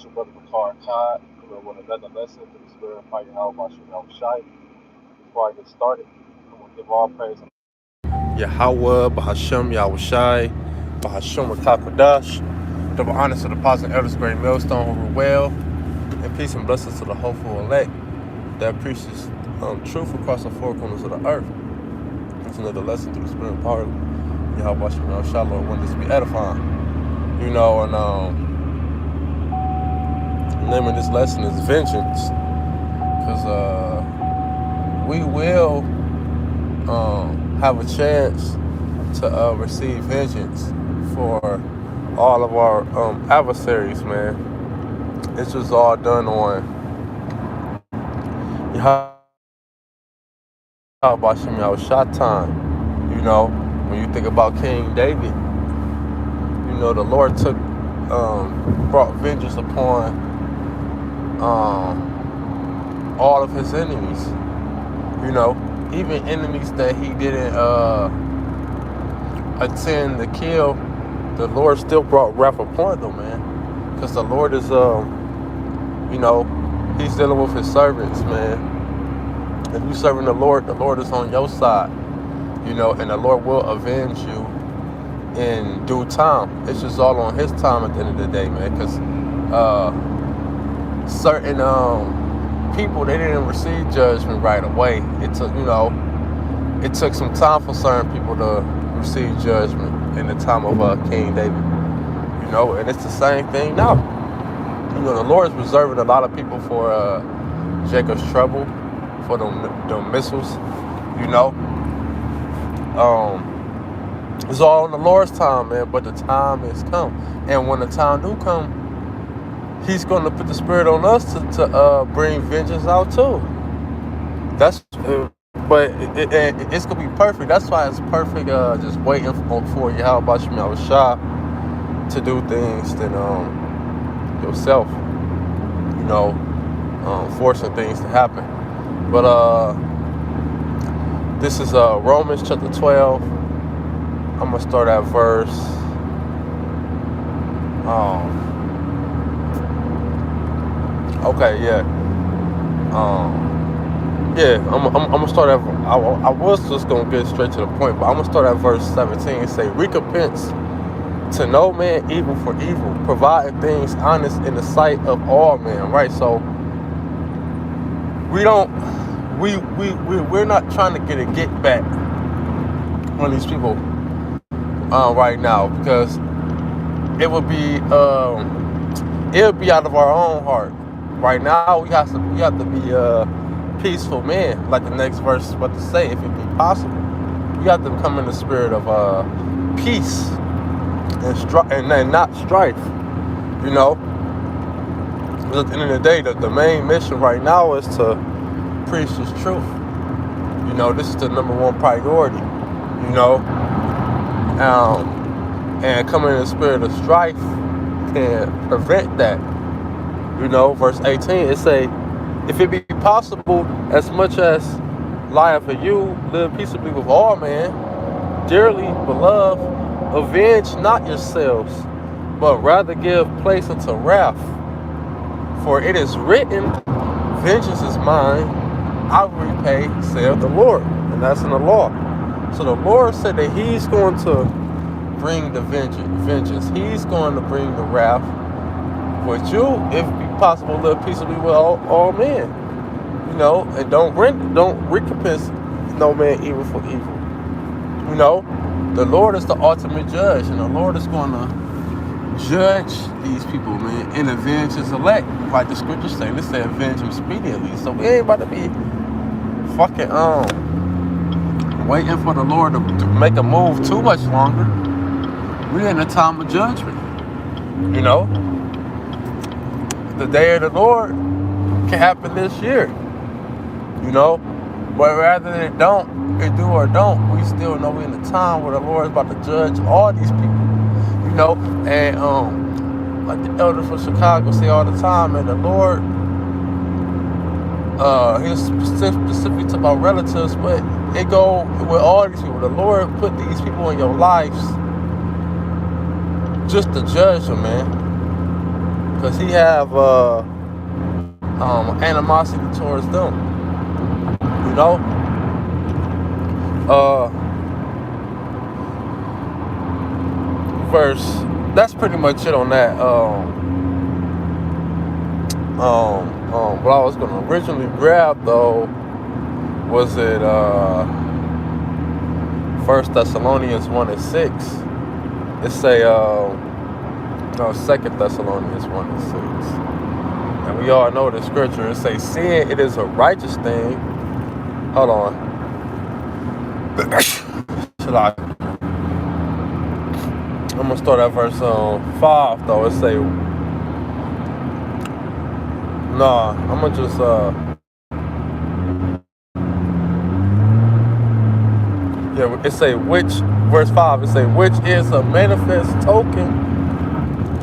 It's your brother Bakar Todd, coming with another lesson through the Spirit of Fire How Shai. Before I get started, I'm going to give all praise. Yahweh, Bahashem, Yahushai, Bahashem, Rakakwadash. Double honors to the Apostle and Elders, Great Millstone, who were well, and peace and blessings to the hopeful elect that preaches truth across the four corners of the earth. It's another lesson through the Spirit of Power. Yahweh, Yahushai, Lord, want this to be edifying. The name of this lesson is Vengeance, because we will have a chance to receive vengeance for all of our adversaries, man. It's just all done on shot time. When you think about King David, the Lord brought vengeance upon all of his enemies. Even enemies that he didn't attend to kill, the Lord still brought wrath upon them, man. Because the Lord is, he's dealing with his servants, man. If you're serving the Lord is on your side, and the Lord will avenge you in due time. It's just all on his time at the end of the day, man. Because certain people, they didn't receive judgment right away. It took some time for certain people to receive judgment in the time of King David. And it's the same thing now. The Lord is reserving a lot of people for Jacob's trouble, for them missiles. It's all on the Lord's time, man. But the time has come, and when the time do come, He's going to put the Spirit on us to bring vengeance out too. But it's going to be perfect. That's why it's perfect. Just waiting for Yahweh Shai to do things than yourself. Forcing things to happen. But this is Romans chapter 12. I'm gonna start at verse. Okay, yeah. I'm gonna start at. I was just gonna get straight to the point, but I'm gonna start at verse 17 and say, "Recompense to no man evil for evil, providing things honest in the sight of all men." Right. So we're not trying to get back on these people right now, because it would be out of our own heart. Right now, we have to be peaceful men, like the next verse is about to say. If it be possible, we have to come in the spirit of peace and not strife. Because at the end of the day, the main mission right now is to preach this truth. This is the number one priority. And coming in the spirit of strife can prevent that. Verse 18, it say, "If it be possible, as much as lieth for you, live peaceably with all men. Dearly beloved, avenge not yourselves, but rather give place unto wrath. For it is written, vengeance is mine, I will repay, saith the Lord." And that's in the law. So the Lord said that He's going to bring the vengeance. He's going to bring the wrath. But you, if it be possible, live peaceably with all men. And don't recompense no man evil for evil. The Lord is the ultimate judge, and the Lord is going to judge these people, man, and avenge His elect, like the scriptures say. They say avenge Him speedily. So we ain't about to be fucking waiting for the Lord to make a move too much longer. We're in a time of judgment. The day of the Lord can happen this year. But rather than it do or don't, we still know we're in a time where the Lord is about to judge all these people. And like the elders from Chicago say all the time, and the Lord, He's specific about relatives, but it go with all these people. The Lord put these people in your lives just to judge them, man. because he have animosity towards them. You know, verse. That's pretty much it on that. What I was gonna originally grab though was it 1 Thessalonians 1:6. It say no, 2 Thessalonians 1:6. And we all know the scripture. It say, seeing it is a righteous thing. Hold on. I'm gonna start at verse 5 though. It say, nah, I'm gonna just it say which, verse 5, it say, which is a manifest token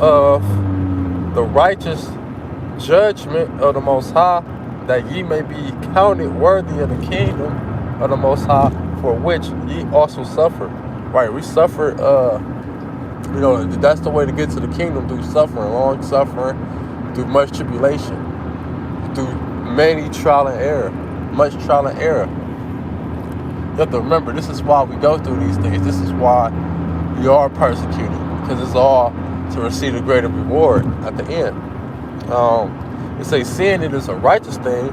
of the righteous judgment of the Most High, that ye may be counted worthy of the kingdom of the Most High, for which ye also suffer. Right, we suffer, that's the way to get to the kingdom, through suffering, long suffering, through much tribulation, through many trial and error, much trial and error. You have to remember, this is why we go through these things. This is why we are persecuted, because it's all to receive a greater reward at the end. It says, sin, it is a righteous thing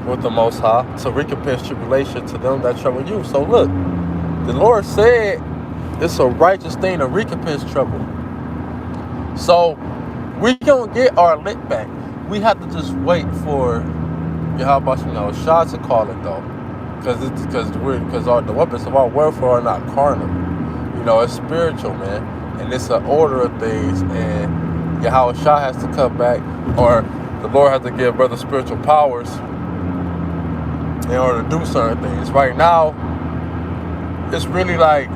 with the Most High to recompense tribulation to them that trouble you. So look, the Lord said it's a righteous thing to recompense trouble. So we don't get our lick back. We have to just wait for Yahweh Shah to call it though, because the weapons of our warfare are not carnal. It's spiritual, man, and it's an order of things. And Yahweh Shah has to come back, or the Lord has to give brother spiritual powers in order to do certain things. Right now, it's really like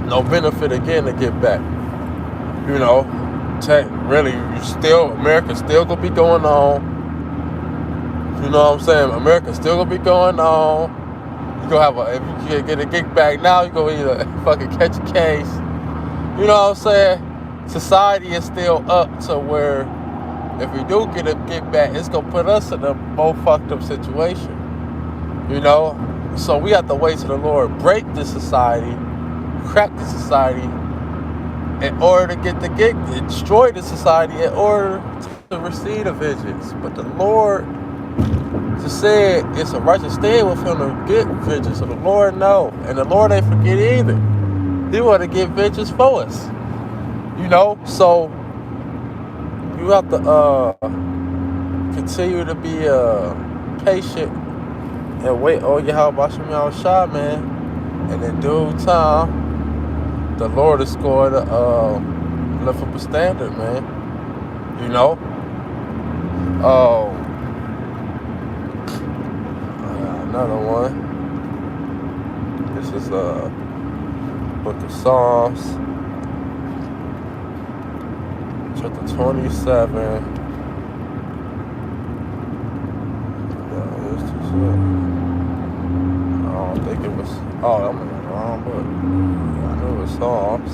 no benefit again to get back. Really, America's still gonna be going on. You know what I'm saying? America's still gonna be going on. You gonna if you get a gig back now, you gonna either fucking catch a case. You know what I'm saying? Society is still up to where if we do get a get back, it's gonna put us in a more fucked up situation. So we have to wait till the Lord break this society, crack the society, in order to get the gig, destroy the society in order to receive the vengeance. But the Lord just said it's a righteous thing with him to get vengeance. So the Lord know, and the Lord ain't forget either. He want to get vengeance for us. So you have to continue to be patient and wait on Yahweh Shah, man. And in due time, the Lord is going to lift up a standard, man. Another one. This is Book of Psalms, chapter 27. I don't think it was. Oh, I'm in the wrong book. I knew it was Psalms.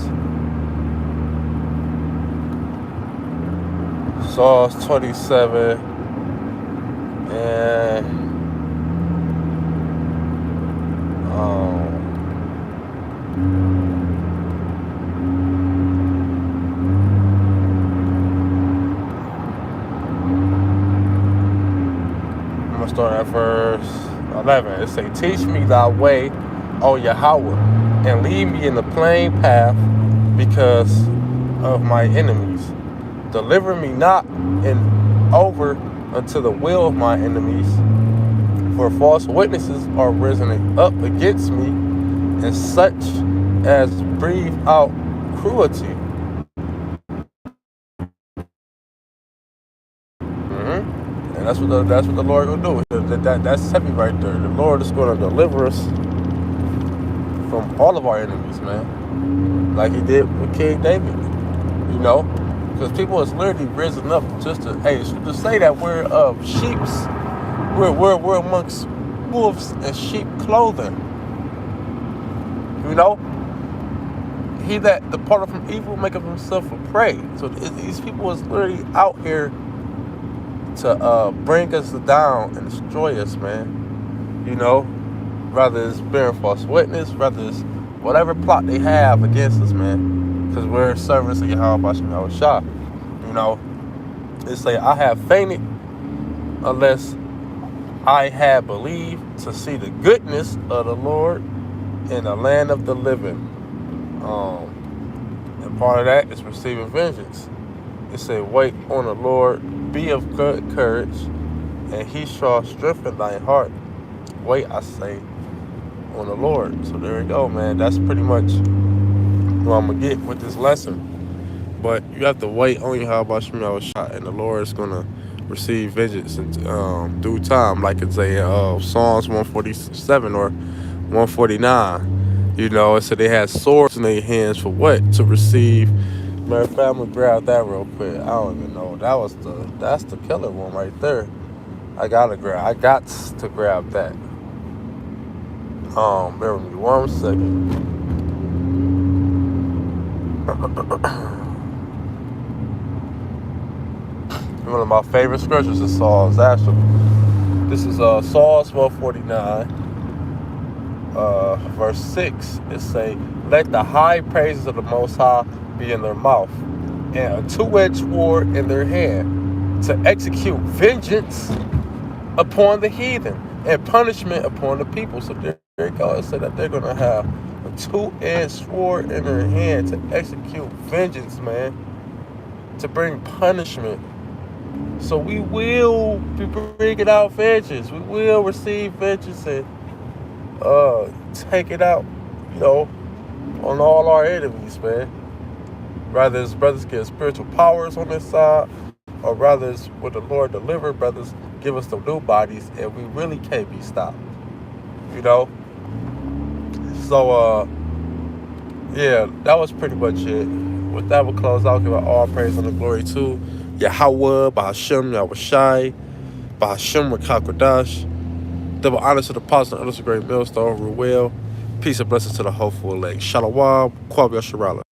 Psalms 27 and I'm gonna start at verse 11. It say, teach me thy way, O Yahweh, and lead me in the plain path because of my enemies. Deliver me not over unto the will of my enemies, for false witnesses are risen up against me, and such as breathe out cruelty. And that's what the Lord will do. That's heavy right there. The Lord is going to deliver us from all of our enemies, man, like He did with King David. Because people is literally risen up just to say that we're sheep's. We're amongst wolves and sheep clothing. he that departed from evil maketh himself a prey. So these people is literally out here to bring us down and destroy us, man. You know, rather it's bearing false witness, rather it's whatever plot they have against us, man. Because we're servants of Yahweh Shem Shah. You know, they say, I have fainted unless I had believed to see the goodness of the Lord in the land of the living. And part of that is receiving vengeance. It said, wait on the Lord, be of good courage, and he shall strengthen thy heart. Wait, I say, on the Lord. So there you go, man. That's pretty much what I'm going to get with this lesson. But you have to wait on Yahweh Shem Shah, and the Lord is going to receive vengeance in due time, like it's Psalms 147 or 149. You know, it said they had swords in their hands for what? To receive. Man, family, grab that real quick. I don't even know. That's the killer one right there. I got to grab that. Bear with me 1 second. One of my favorite scriptures is Psalms, actually. This is Psalms 149. Verse 6, it say, let the high praises of the Most High be in their mouth, and a two-edged sword in their hand, to execute vengeance upon the heathen and punishment upon the people. So there you go. It said that they're going to have a two-edged sword in their hand to execute vengeance, man, to bring punishment. So we will be bringing out vengeance. We will receive vengeance and take it out, you know, on all our enemies, man. Rather it's brothers get spiritual powers on this side, or rather it's with the Lord deliver, brothers give us the new bodies, and we really can't be stopped, you know. So yeah, that was pretty much it. With that, we'll close out. Give all praise and the glory to Yahweh, Bahashem, Yahushai, Bahashem, Rakakwadash. Double honor to the apostle and others, a great millstone, Ruel. Peace and blessings to the hopeful elect. Shalom, Kwab Yasharala.